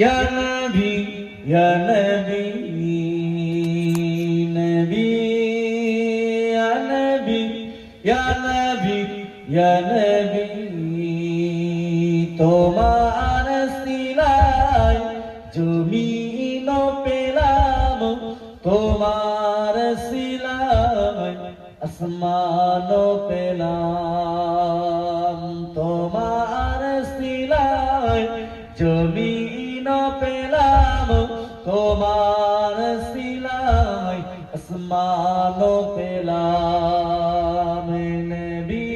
ইয়া নবী ইয়া নবী নবী ইয়া নবী ইয়া নবী ইয়া নবী তোমার সিলায় জমিন পেলাম তোমার সিলায় আসমান পেলাম তোমার সিলায় জমিন পেলাম তোমার সিলায় আসমান পেলাম নবী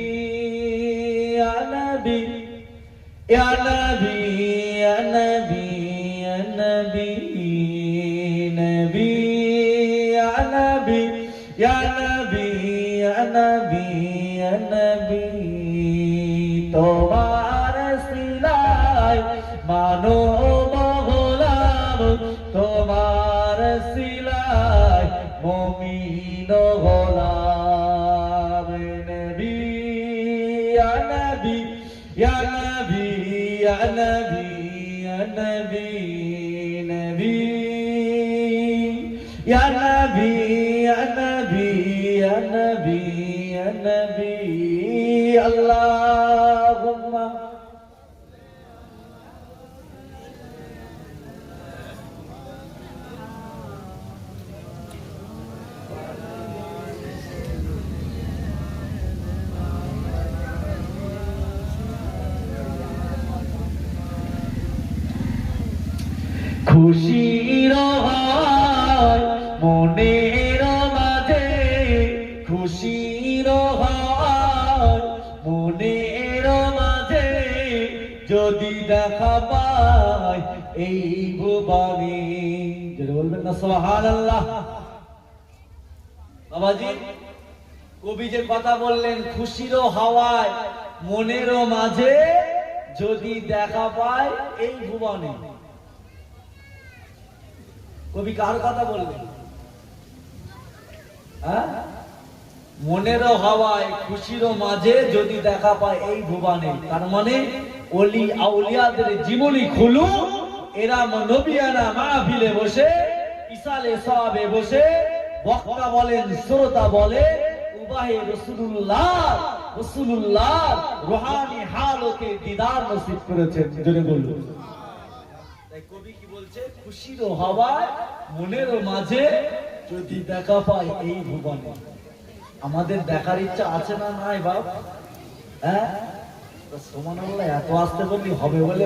ইয়া নবী ইয়া নবী ইয়া নবী ইয়া নবী নবী ইয়া নবী ইয়া নবী ইয়া নবী ইয়া নবী তোমার সিলায় মানব হলাম তোমার সিলায় মুমিন হলাম নবী ইয়া নবী ইয়া নবী ইয়া নবী ইয়া নবী নবী ইয়া নবী ইয়া নবী ইয়া নবী ইয়া নবী আল্লাহুম্মা খুশির হয় মনের মাঝে খুশির হয় মনের মাঝে যদি দেখা পায় এই ভুবনে যদি বলবেন না সুবহানাল্লাহ। বাবাজি কবি যে কথা বললেন খুশির হাওয়ায় মনের মাঝে যদি দেখা পায় এই ভুবনে, কবি কার কথা বললেন? মনের হাওয়ায় খুশির মাঝে যদি দেখা পায় এই ভুবনে, তার মানে ওলি আউলিয়াদের জীবনী খুলু এরা নবিয়ানা মাহফিলে বসে ইসালে সাহাবে বসে বক্তা বলেন শ্রোতা বলে উবাহে রাসূলুল্লাহ রূহানি হালতে দিদার নসিব করেছেন। জোরে বলুন। তাই কবি কি বলছে? খুশির হাওয়ায় মনের মাঝে যদি দেখা পায় এই ভুবনে। আমাদের দেখার ইচ্ছা আছে না নাই বাপ? হ্যাঁ, সুবহানাল্লাহ। এত আসতে বললি হবে বলে